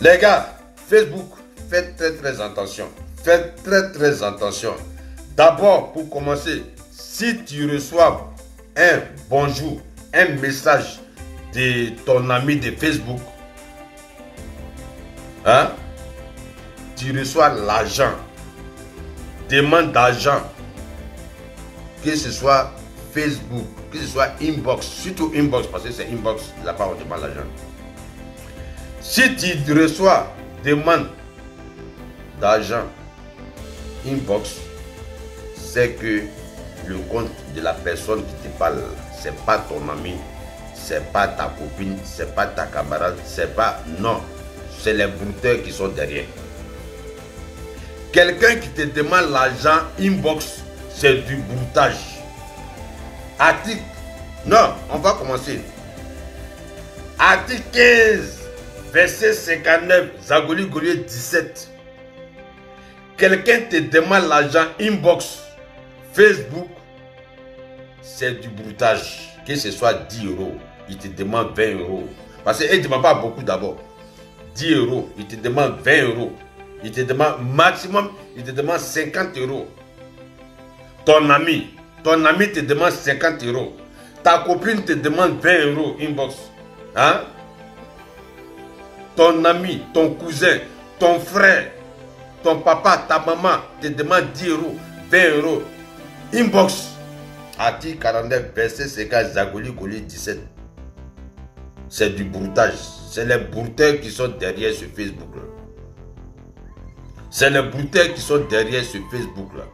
Les gars, Facebook, faites très attention. Faites très attention. D'abord, pour commencer, si tu reçois un bonjour, un message de ton ami de Facebook, hein, tu reçois l'argent, demande d'argent, que ce soit Facebook, que ce soit inbox, surtout inbox, parce que c'est inbox, là-bas on demande l'argent. Si tu reçois demande d'argent, inbox, c'est que le compte de la personne qui te parle, c'est pas ton ami, c'est pas ta copine, c'est pas ta camarade, c'est pas, non, c'est les brouteurs qui sont derrière. Quelqu'un qui te demande l'argent inbox, c'est du broutage. Article, non, on va commencer. Article 15, verset 59, Zagoli Goliath 17. Quelqu'un te demande l'argent inbox, Facebook, c'est du broutage. Que ce soit 10 euros, il te demande 20 euros. Parce qu'il ne demande pas beaucoup d'abord. 10 euros, il te demande 20 euros. Il te demande maximum, il te demande 50 euros. Ton ami te demande 50 euros. Ta copine te demande 20 euros inbox. Hein? Ton ami, ton cousin, ton frère, ton papa, ta maman te demande 10 euros, 20 euros. Inbox. Article 49, verset 50, Zagoli Goliath 17. C'est du broutage. C'est les brouteurs qui sont derrière ce Facebook là. C'est les brouteurs qui sont derrière ce Facebook là.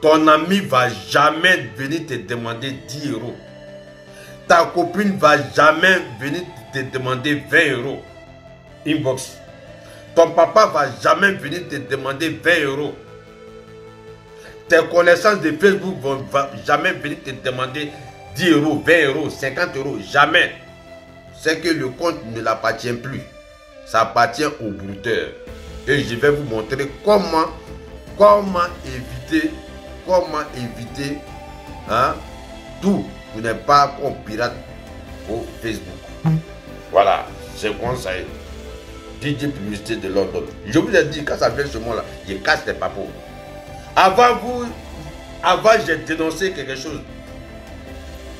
Ton ami va jamais venir te demander 10 euros. Ta copine va jamais venir te demander 20 euros. Inbox. Ton papa va jamais venir te demander 20 euros. Tes connaissances de Facebook vont jamais venir te demander 10 euros, 20 euros, 50 euros. Jamais. C'est que le compte ne l'appartient plus. Ça appartient au brouteur. Et je vais vous montrer comment éviter hein, tout pour ne pas qu'on pirate au Facebook. Voilà, c'est conseil. DJ Publicité de London. Je vous ai dit, quand ça vient ce moment-là, je casse les papos. Avant, j'ai dénoncé quelque chose.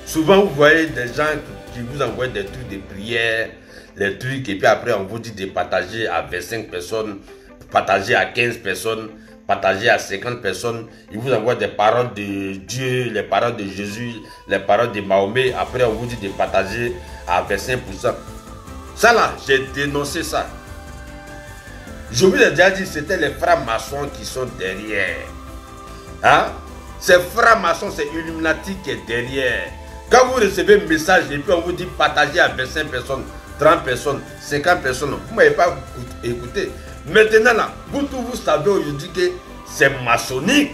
Souvent, vous voyez des gens qui vous envoient des trucs de prière, les trucs, et puis après, on vous dit de partager à 25 personnes, partager à 15 personnes, partager à 50 personnes. Ils vous envoient des paroles de Dieu, les paroles de Jésus, les paroles de Mahomet. Après, on vous dit de partager à 25%. Ça là, j'ai dénoncé ça. Je vous ai déjà dit, c'était les francs-maçons qui sont derrière. Hein? C'est francs-maçons, c'est Illuminati qui est derrière. Quand vous recevez un message et puis on vous dit partager à 25 personnes, 30 personnes, 50 personnes, vous ne m'avez pas écouté. Maintenant là, vous tous vous savez aujourd'hui que c'est maçonnique.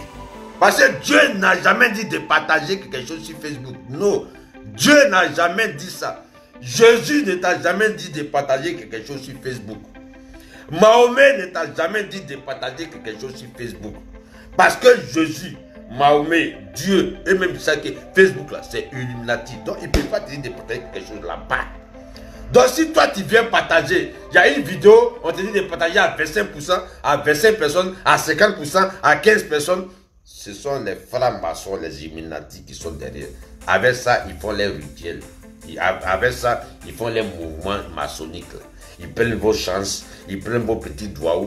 Parce que Dieu n'a jamais dit de partager quelque chose sur Facebook. Non, Dieu n'a jamais dit ça. Jésus ne t'a jamais dit de partager quelque chose sur Facebook. Mahomet ne t'a jamais dit de partager quelque chose sur Facebook. Parce que Jésus, Mahomet, Dieu, et même ça que Facebook là, c'est Illuminati. Donc il ne peut pas te dire de partager quelque chose là-bas. Donc si toi tu viens partager, il y a une vidéo, on te dit de partager à 25%, à 25 personnes, à 50%, à 15 personnes. Ce sont les francs-maçons, les Illuminati qui sont derrière. Avec ça, ils font les rituels. Avec ça, ils font les mouvements maçonniques. Ils prennent vos chances, ils prennent vos petits doigts.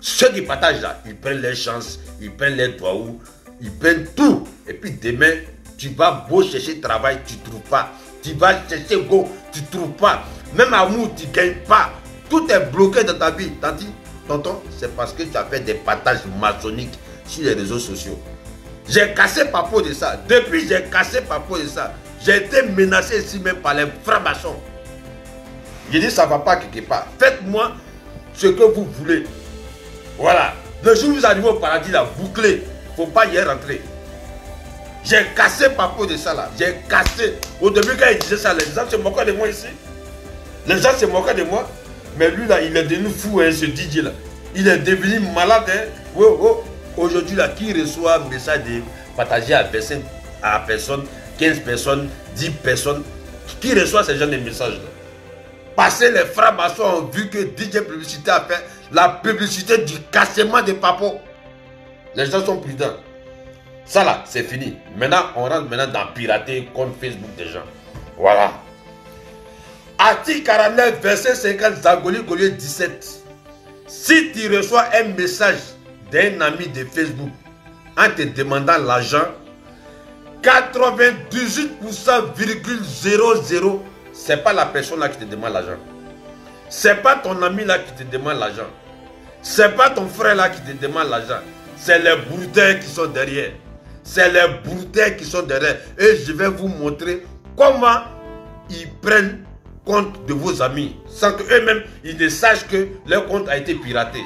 Ceux qui partagent là, ils prennent les chances, ils prennent les doigts, ils prennent tout. Et puis demain, tu vas beau chercher travail, tu ne trouves pas. Tu vas chercher go, tu ne trouves pas. Même amour, tu ne gagnes pas. Tout est bloqué dans ta vie. T'as dit, tonton, c'est parce que tu as fait des partages maçonniques sur les réseaux sociaux. J'ai cassé papo de ça. Depuis, j'ai cassé papo de ça. J'ai été menacé ici même par les francs-maçons. J'ai dit, ça ne va pas quelque part. Faites-moi ce que vous voulez. Voilà. Le jour où vous arrivez au paradis, là, bouclé. Il ne faut pas y rentrer. J'ai cassé papo de ça, là. J'ai cassé. Au début, quand il disait ça, les gens se moquaient de moi ici. Les gens se moquaient de moi. Mais lui, là, il est devenu fou, hein, ce DJ, là. Il est devenu malade, hein. Oh, oh. Aujourd'hui, là, qui reçoit un message de partager à personne, 15 personnes, 10 personnes, qui reçoit ce genre de messages là? passé, les francs-maçons ont vu que DJ Publicité a fait la publicité du cassement des papos. Les gens sont prudents. Ça là, c'est fini. Maintenant, on rentre maintenant dans pirater compte Facebook des gens. Voilà. Article 49, verset 50, Zagoli Goliath 17. Si tu reçois un message d'un ami de Facebook en te demandant l'argent, 98,00%, c'est pas la personne là qui te demande l'argent. C'est pas ton ami là qui te demande l'argent. C'est pas ton frère là qui te demande l'argent. C'est les brouteurs qui sont derrière. C'est les brouteurs qui sont derrière. Et je vais vous montrer comment ils prennent compte de vos amis sans qu'eux-mêmes ils ne sachent que leur compte a été piraté.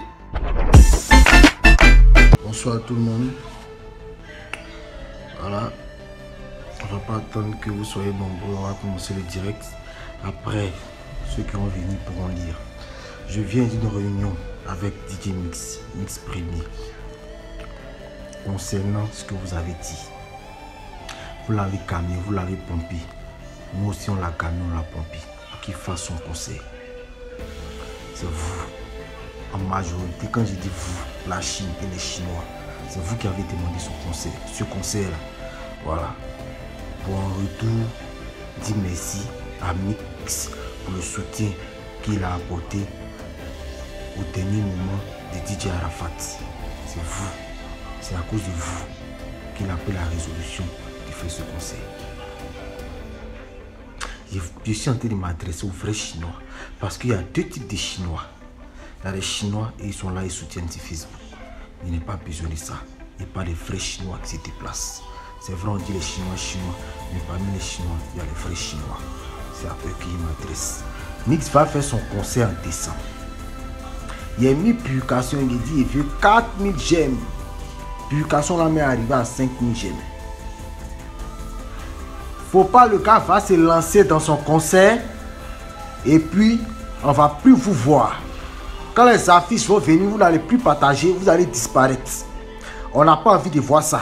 Bonsoir à tout le monde. Voilà. On va pas attendre que vous soyez nombreux. On va commencer le direct. Après, ceux qui vont venir pourront lire. Je viens d'une réunion avec DJ Mix, Mix Premier, concernant ce que vous avez dit. Vous l'avez calmé, vous l'avez pompé. Nous aussi on l'a calmé, on l'a pompé. Pour qu'il fasse son conseil. C'est vous. En majorité, quand je dis vous, la Chine et les Chinois, c'est vous qui avez demandé son conseil. Ce conseil-là, voilà. Pour en retour, dis merci à Mix pour le soutien qu'il a apporté au dernier moment de DJ Arafat. C'est vous. C'est à cause de vous qu'il a pris la résolution de faire ce conseil. Je suis en train de m'adresser aux vrais Chinois. Parce qu'il y a deux types de Chinois. Il y a les Chinois et ils sont là, ils soutiennent Facebook. Il n'y a pas besoin de ça. Il n'y a pas les vrais Chinois qui se déplacent. C'est vrai, on dit les Chinois, mais parmi les Chinois, il y a les vrais Chinois. C'est à eux qu'il m'adresse. Mix va faire son concert en décembre. Il y a mis publication, il dit il veut 4000 j'aime. Publication là, mais arrivé à 5000 j'aime. Faut pas, le gars va se lancer dans son concert et puis on va plus vous voir. Quand les affiches vont venir, vous n'allez plus partager, vous allez disparaître. On n'a pas envie de voir ça.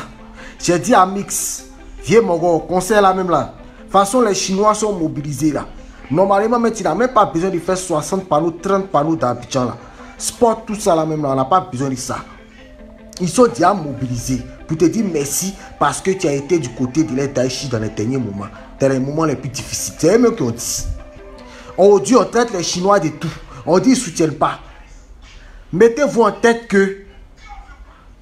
J'ai dit à Mix, viens mon gars, au concert là même là. De toute façon, les Chinois sont mobilisés là. Normalement, mais tu n'as même pas besoin de faire 60 panneaux, 30 panneaux d'Abidjan là. Sport, tout ça là même là, on n'a pas besoin de ça. Ils sont déjà mobilisés pour te dire merci parce que tu as été du côté de l'État-Chi dans les derniers moments. Dans les moments les plus difficiles. C'est eux qui ont dit. Aujourd'hui, on traite les Chinois de tout. On dit qu'ils ne soutiennent pas. Mettez-vous en tête que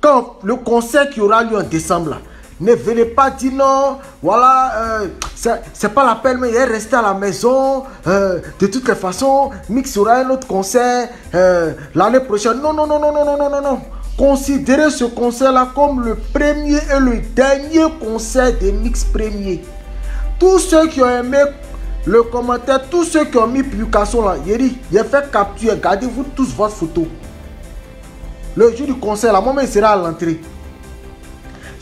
quand le concert qui aura lieu en décembre là, ne venez pas dire non, voilà, c'est pas la peine, mais il est resté à la maison. De toutes les façons, Mix aura un autre concert l'année prochaine. Non, non, non, non, non, non, non, non, non. Considérez ce concert-là comme le premier et le dernier concert de Mix Premier. Tous ceux qui ont aimé le commentaire, tous ceux qui ont mis publication là, il a fait capture, gardez-vous tous votre photo. Le jour du concert là, moi-même sera à l'entrée.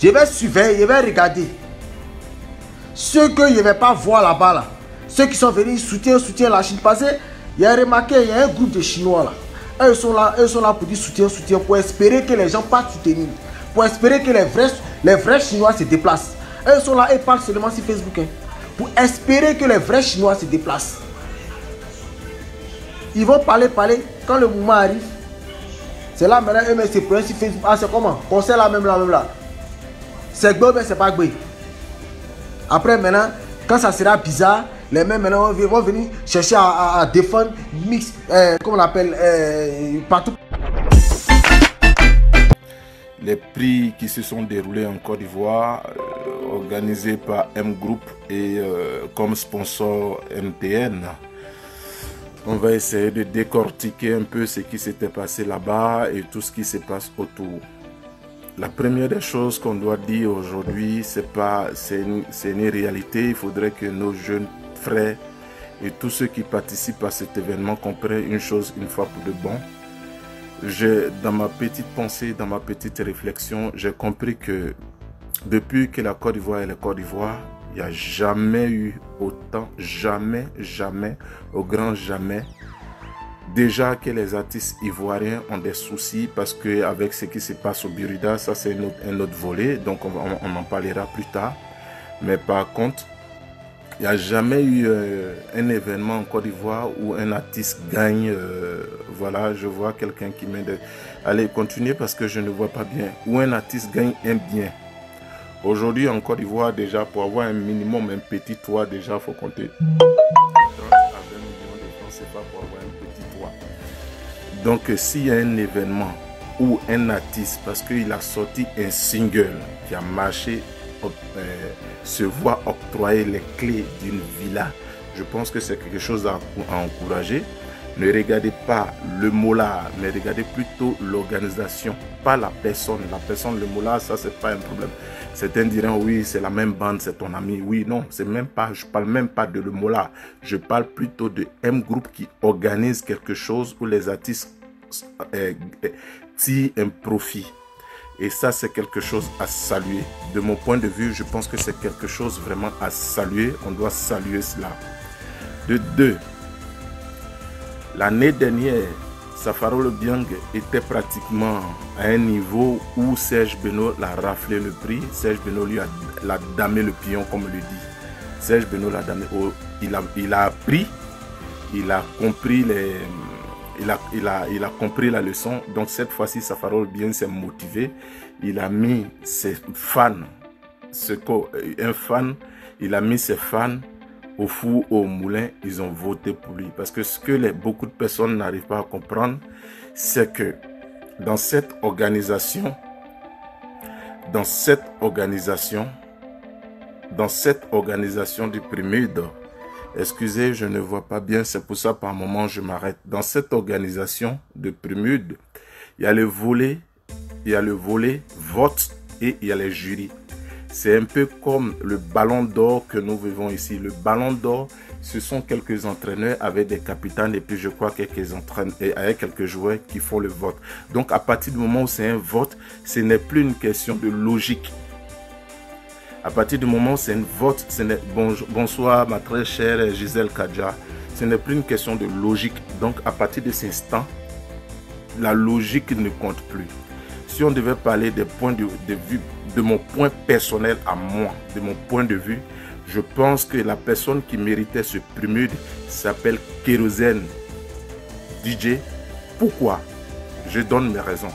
Je vais surveiller, je vais regarder. Ceux que je ne vais pas voir là-bas là, ceux qui sont venus soutien la Chine. Parce qu'il y a remarqué, il y a un groupe de Chinois là. Eux sont là pour dire soutien, pour espérer que les gens partent soutenir. Pour espérer que les vrais Chinois se déplacent. Eux sont là et parlent seulement sur Facebook. Hein, pour espérer que les vrais Chinois se déplacent. Ils vont parler. Quand le moment arrive, c'est là maintenant, eux se prennent sur Facebook. Ah, c'est comment? Concert là, même là. C'est beau, mais c'est pas beau. Après, maintenant, quand ça sera bizarre, les mêmes maintenant vont venir chercher à défendre Mix, comment on appelle, partout. Les prix qui se sont déroulés en Côte d'Ivoire, organisés par M Group et comme sponsor MTN. On va essayer de décortiquer un peu ce qui s'était passé là-bas et tout ce qui se passe autour. La première des choses qu'on doit dire aujourd'hui, c'est une réalité. Il faudrait que nos jeunes frères et tous ceux qui participent à cet événement comprennent une chose une fois pour de bon. Dans ma petite pensée, dans ma petite réflexion, j'ai compris que depuis que la Côte d'Ivoire est la Côte d'Ivoire, il n'y a jamais eu autant, jamais, au grand jamais, déjà que les artistes ivoiriens ont des soucis parce qu'avec ce qui se passe au Burida, ça c'est un autre volet, donc on en parlera plus tard. Mais par contre, Il n'y a jamais eu un événement en Côte d'Ivoire où un artiste gagne. Voilà, je vois quelqu'un qui m'aide. Allez, continuez parce que je ne vois pas bien. Où un artiste gagne un bien. Aujourd'hui, en Côte d'Ivoire, déjà, pour avoir un minimum, un petit toit, déjà, il faut compter 30 à 20 millions de francs CFA pour avoir un petit toit. Donc, s'il y a un événement où un artiste, parce qu'il a sorti un single qui a marché, se voit octroyer les clés d'une villa, je pense que c'est quelque chose à encourager. Ne regardez pas le mola, mais regardez plutôt l'organisation, pas la personne. La personne, le mola, ça c'est pas un problème. Certains diront oui, c'est la même bande, c'est ton ami. Oui, non, c'est même pas. Je parle même pas de le mola. Je parle plutôt de M Group qui organise quelque chose où les artistes tirent un profit. Et ça, c'est quelque chose à saluer. De mon point de vue, je pense que c'est quelque chose vraiment à saluer. On doit saluer cela. De deux, l'année dernière, Safaro Le Biang était pratiquement à un niveau où Serge Benoît l'a raflé le prix. Serge Benoît lui l'a damé le pion, comme on le dit. Serge Benoît l'a damé. Il a appris, il a compris il a compris la leçon. Donc cette fois-ci, Safaro Le Biang s'est motivé. Il a mis ses fans, il a mis ses fans au four, au moulin, ils ont voté pour lui. Parce que ce que beaucoup de personnes n'arrivent pas à comprendre, c'est que dans cette organisation du PRIMUD, excusez, je ne vois pas bien, c'est pour ça par moment je m'arrête. Dans cette organisation de PRIMUD, il y a le volet vote et il y a les jurys. C'est un peu comme le ballon d'or que nous vivons ici. Le ballon d'or, ce sont quelques entraîneurs avec des capitaines et puis je crois quelques entraîneurs et avec quelques joueurs qui font le vote. Donc à partir du moment où c'est un vote, ce n'est plus une question de logique. À partir du moment où c'est un vote, bonsoir ma très chère Gisèle Kadja, ce n'est plus une question de logique. Donc à partir de cet instant, la logique ne compte plus. Si on devait parler des points de vue, de mon point personnel à moi, de mon point de vue, je pense que la personne qui méritait ce PRIMUD s'appelle Kérosène DJ. Pourquoi? Je donne mes raisons.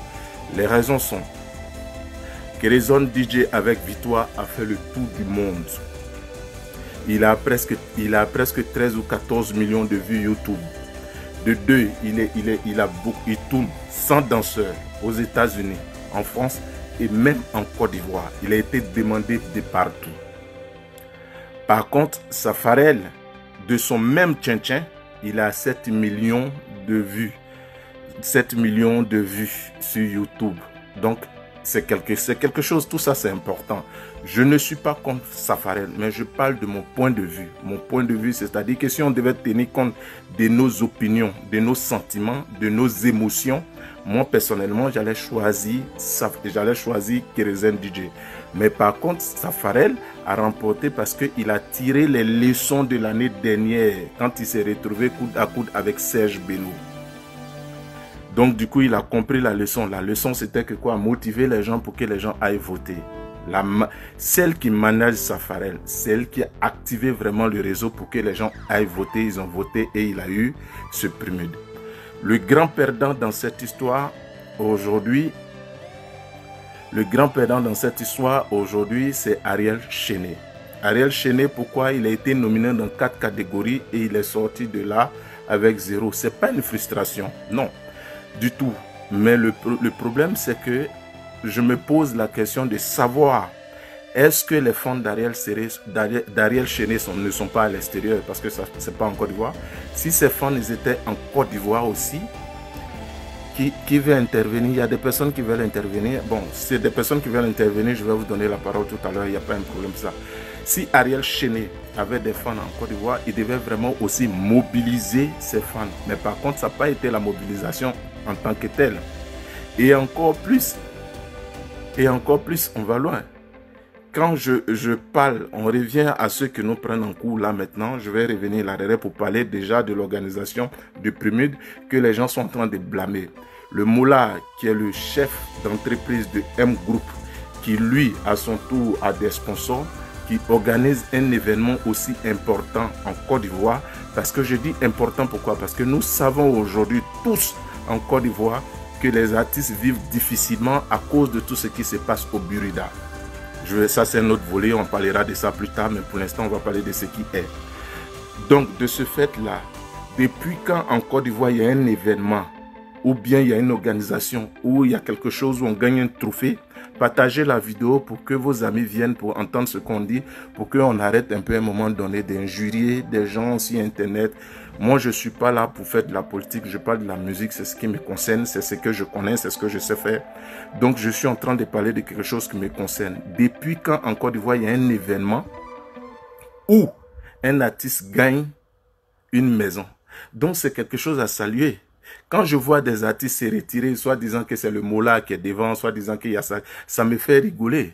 Les raisons sont: Kérosène DJ avec Victoire a fait le tour du monde. Il a presque 13 ou 14 millions de vues YouTube. De deux, il tourne sans danseur aux États-Unis, en France et même en Côte d'Ivoire. Il a été demandé de partout. Par contre, Safarel, de son même tchin-tchin, il a 7 millions de vues. 7 millions de vues sur YouTube. Donc, c'est quelque chose, tout ça c'est important. Je ne suis pas contre Safarel, mais je parle de mon point de vue. Mon point de vue, c'est-à-dire que si on devait tenir compte de nos opinions, de nos sentiments, de nos émotions, moi personnellement, j'allais choisir Kérosène DJ. Mais par contre, Safarel a remporté parce qu'il a tiré les leçons de l'année dernière quand il s'est retrouvé coude à coude avec Serge Benoît. Donc du coup, il a compris la leçon. La leçon, c'était que quoi? Motiver les gens pour que les gens aillent voter. Celle qui manage Safarel, celle qui a activé vraiment le réseau pour que les gens aillent voter, ils ont voté et il a eu ce PRIMUD. Le grand perdant dans cette histoire aujourd'hui, c'est Ariel Chené. Ariel Chené, pourquoi? Il a été nominé dans 4 catégories et il est sorti de là avec 0. C'est pas une frustration, non, du tout. Mais le problème, c'est que je me pose la question de savoir, est-ce que les fans d'Ariel Chené ne sont pas à l'extérieur parce que ça c'est pas en Côte d'Ivoire? Si ces fans ils étaient en Côte d'Ivoire aussi, qui veut intervenir? Il y a des personnes qui veulent intervenir. Bon, c'est des personnes qui veulent intervenir, je vais vous donner la parole tout à l'heure, il n'y a pas un problème ça. Si Ariel Chené avait des fans en Côte d'Ivoire, il devait vraiment aussi mobiliser ses fans. Mais par contre, ça n'a pas été la mobilisation en tant que telle. Et encore plus, on va loin. Quand je parle, on revient à ceux que nous prenons en cours là maintenant. Je vais revenir là-derrière pour parler déjà de l'organisation du PRIMUD que les gens sont en train de blâmer. Le Moula, qui est le chef d'entreprise de M Group, qui lui, à son tour, a des sponsors, qui organise un événement aussi important en Côte d'Ivoire. Parce que je dis important, pourquoi? Parce que nous savons aujourd'hui tous en Côte d'Ivoire que les artistes vivent difficilement à cause de tout ce qui se passe au Burida. Ça c'est un autre volet, on parlera de ça plus tard, mais pour l'instant on va parler de ce qui est. Donc de ce fait-là, depuis quand en Côte d'Ivoire il y a un événement, ou bien il y a une organisation, ou il y a quelque chose où on gagne un trophée, partagez la vidéo pour que vos amis viennent pour entendre ce qu'on dit, pour qu'on arrête un peu à un moment donné d'injurier des gens sur Internet. Moi, je ne suis pas là pour faire de la politique, je parle de la musique, c'est ce qui me concerne, c'est ce que je connais, c'est ce que je sais faire. Donc, je suis en train de parler de quelque chose qui me concerne. Depuis quand en Côte d'Ivoire, il y a un événement où un artiste gagne une maison. Donc, c'est quelque chose à saluer. Quand je vois des artistes se retirer, soit disant que c'est le Mola qui est devant, soit disant qu'il y a ça, ça me fait rigoler.